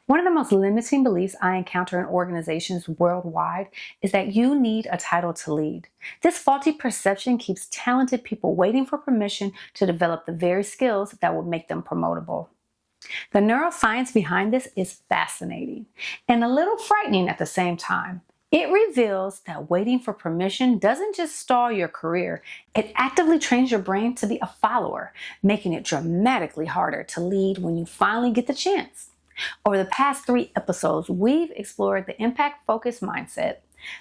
One of the most limiting beliefs I encounter in organizations worldwide is that you need a title to lead. This faulty perception keeps talented people waiting for permission to develop the very skills that will make them promotable. The neuroscience behind this is fascinating and a little frightening at the same time. It reveals that waiting for permission doesn't just stall your career, it actively trains your brain to be a follower, making it dramatically harder to lead when you finally get the chance. Over the past 3 episodes, we've explored the impact-focused mindset,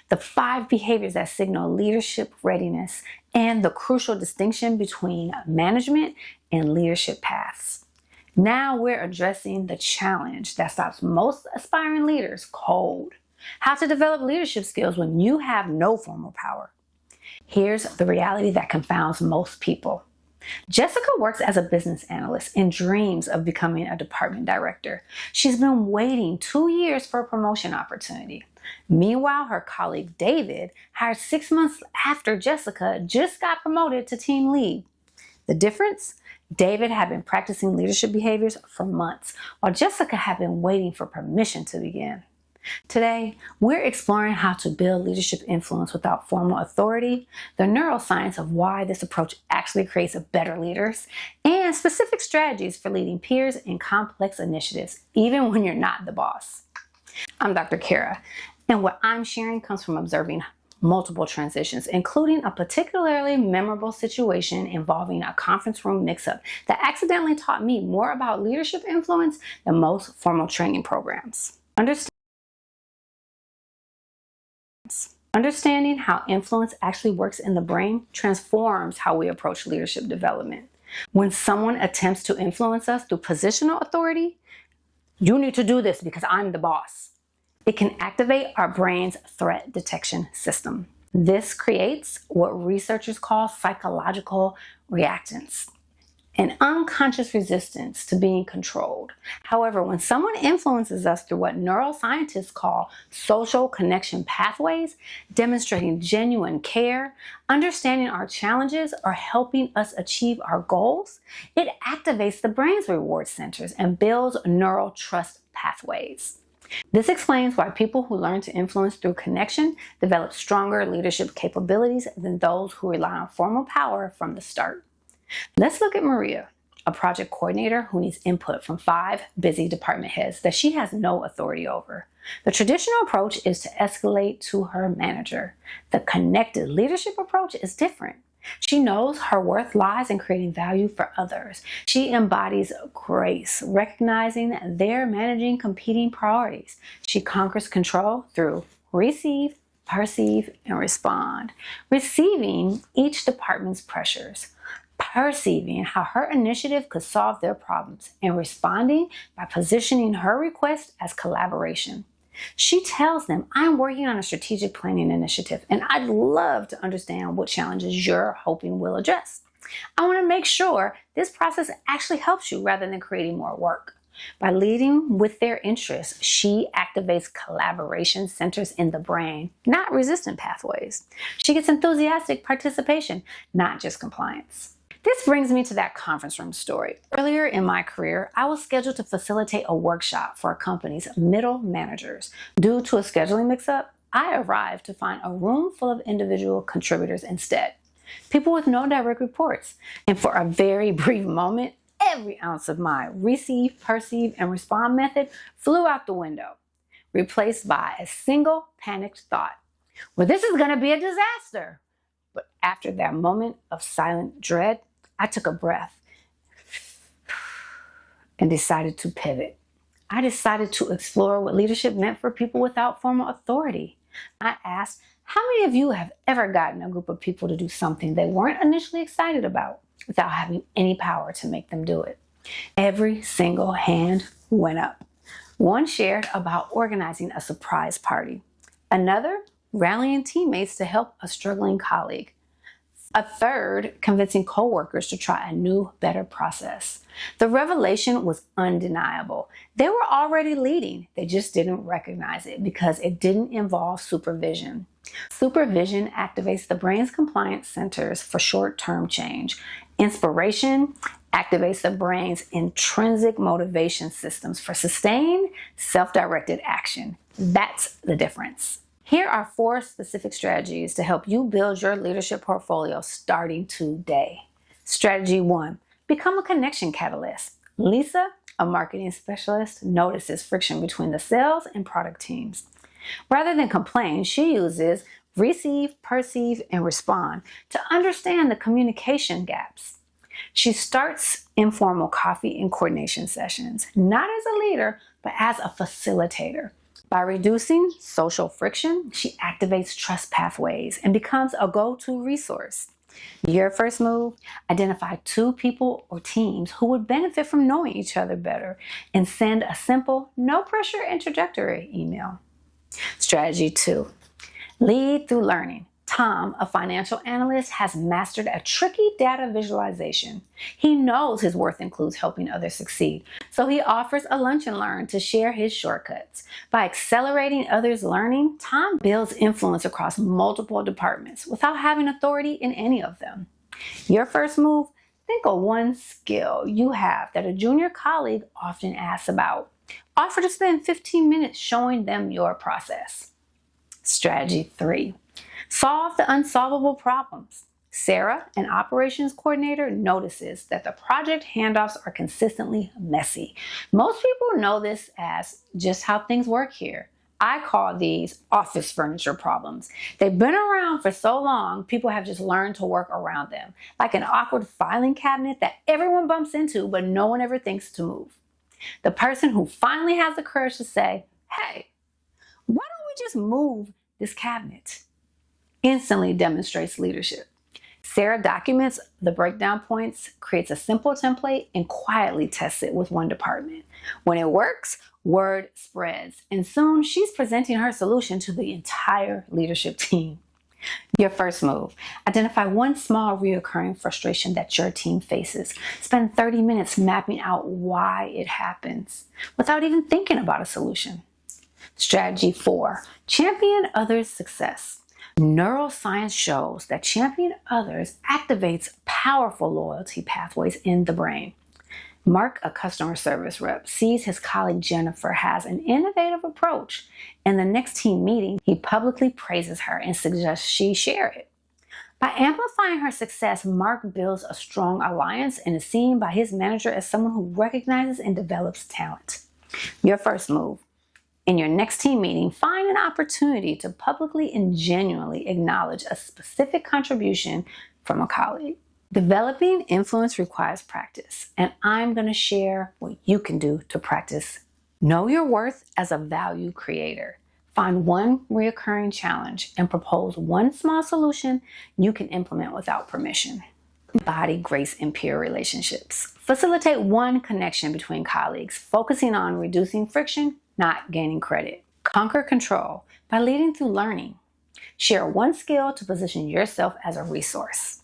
the 5 behaviors that signal leadership readiness, and the crucial distinction between management and leadership paths. Now we're addressing the challenge that stops most aspiring leaders cold: how to develop leadership skills when you have no formal power. Here's the reality that confounds most people. Jessica works as a business analyst and dreams of becoming a department director. She's been waiting 2 years for a promotion opportunity. Meanwhile, her colleague David, hired 6 months after Jessica, just got promoted to team lead. The difference? David had been practicing leadership behaviors for months, while Jessica had been waiting for permission to begin. Today, we're exploring how to build leadership influence without formal authority, the neuroscience of why this approach actually creates better leaders, and specific strategies for leading peers in complex initiatives, even when you're not the boss. I'm Dr. Cara, and what I'm sharing comes from observing multiple transitions, including a particularly memorable situation involving a conference room mix-up that accidentally taught me more about leadership influence than most formal training programs. Understanding how influence actually works in the brain transforms how we approach leadership development. When someone attempts to influence us through positional authority, you need to do this because I'm the boss, it can activate our brain's threat detection system. This creates what researchers call psychological reactance, an unconscious resistance to being controlled. However, when someone influences us through what neuroscientists call social connection pathways, demonstrating genuine care, understanding our challenges, or helping us achieve our goals, it activates the brain's reward centers and builds neural trust pathways. This explains why people who learn to influence through connection develop stronger leadership capabilities than those who rely on formal power from the start. Let's look at Maria, a project coordinator who needs input from 5 busy department heads that she has no authority over. The traditional approach is to escalate to her manager. The connected leadership approach is different. She knows her worth lies in creating value for others. She embodies grace, recognizing they're managing competing priorities. She conquers control through receive, perceive, and respond. Receiving each department's pressures, perceiving how her initiative could solve their problems, and responding by positioning her request as collaboration. She tells them, I'm working on a strategic planning initiative, and I'd love to understand what challenges you're hoping we'll address. I want to make sure this process actually helps you rather than creating more work. By leading with their interests, she activates collaboration centers in the brain, not resistant pathways. She gets enthusiastic participation, not just compliance. This brings me to that conference room story. Earlier in my career, I was scheduled to facilitate a workshop for a company's middle managers. Due to a scheduling mix-up, I arrived to find a room full of individual contributors instead, people with no direct reports. And for a very brief moment, every ounce of my receive, perceive, and respond method flew out the window, replaced by a single panicked thought: well, this is going to be a disaster. But after that moment of silent dread, I took a breath and decided to pivot. I decided to explore what leadership meant for people without formal authority. I asked, how many of you have ever gotten a group of people to do something they weren't initially excited about without having any power to make them do it? Every single hand went up. One shared about organizing a surprise party. Another, rallying teammates to help a struggling colleague. A third, convincing coworkers to try a new, better process. The revelation was undeniable. They were already leading. They just didn't recognize it because it didn't involve supervision. Supervision activates the brain's compliance centers for short-term change. Inspiration activates the brain's intrinsic motivation systems for sustained, self-directed action. That's the difference. Here are 4 specific strategies to help you build your leadership portfolio starting today. Strategy 1, become a connection catalyst. Lisa, a marketing specialist, notices friction between the sales and product teams. Rather than complain, she uses receive, perceive, and respond to understand the communication gaps. She starts informal coffee and coordination sessions, not as a leader, but as a facilitator. By reducing social friction, she activates trust pathways and becomes a go-to resource. Your first move, identify 2 people or teams who would benefit from knowing each other better and send a simple, no-pressure introductory email. Strategy 2, lead through learning. Tom, a financial analyst, has mastered a tricky data visualization. He knows his worth includes helping others succeed, so he offers a lunch and learn to share his shortcuts. By accelerating others' learning, Tom builds influence across multiple departments without having authority in any of them. Your first move, think of one skill you have that a junior colleague often asks about. Offer to spend 15 minutes showing them your process. Strategy 3. Solve the unsolvable problems. Sarah, an operations coordinator, notices that the project handoffs are consistently messy. Most people know this as just how things work here. I call these office furniture problems. They've been around for so long, people have just learned to work around them, like an awkward filing cabinet that everyone bumps into, but no one ever thinks to move. The person who finally has the courage to say, hey, why don't we just move this cabinet? Instantly demonstrates leadership. Sarah documents the breakdown points, creates a simple template, and quietly tests it with one department. When it works, word spreads, and soon she's presenting her solution to the entire leadership team. Your first move, identify one small recurring frustration that your team faces. Spend 30 minutes mapping out why it happens without even thinking about a solution. Strategy 4, champion others' success. Neuroscience shows that championing others activates powerful loyalty pathways in the brain. Mark, a customer service rep, sees his colleague Jennifer has an innovative approach. In the next team meeting, he publicly praises her and suggests she share it. By amplifying her success, Mark builds a strong alliance and is seen by his manager as someone who recognizes and develops talent. Your first move. In your next team meeting, find an opportunity to publicly and genuinely acknowledge a specific contribution from a colleague. Developing influence requires practice, and I'm going to share what you can do to practice. Know your worth as a value creator. Find one recurring challenge and propose one small solution you can implement without permission. Embody grace in peer relationships. Facilitate one connection between colleagues, focusing on reducing friction, not gaining credit. Conquer control by leading through learning. Share one skill to position yourself as a resource.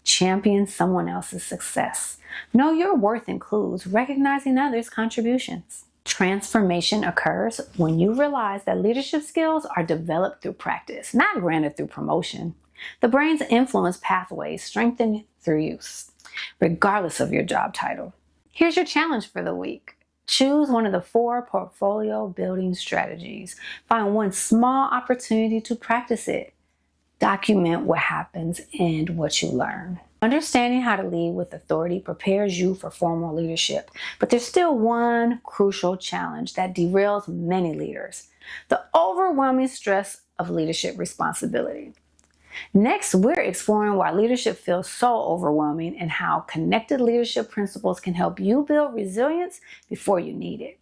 Champion someone else's success. Know your worth includes recognizing others' contributions. Transformation occurs when you realize that leadership skills are developed through practice, not granted through promotion. The brain's influence pathways strengthen through use, regardless of your job title. Here's your challenge for the week. Choose one of the 4 portfolio building strategies. Find one small opportunity to practice it. Document what happens and what you learn. Understanding how to lead with authority prepares you for formal leadership, but there's still one crucial challenge that derails many leaders: the overwhelming stress of leadership responsibility. Next, we're exploring why leadership feels so overwhelming and how connected leadership principles can help you build resilience before you need it.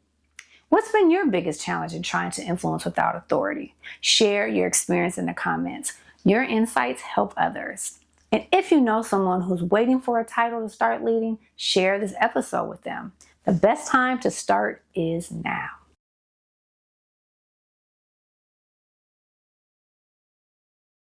What's been your biggest challenge in trying to influence without authority? Share your experience in the comments. Your insights help others. And if you know someone who's waiting for a title to start leading, share this episode with them. The best time to start is now.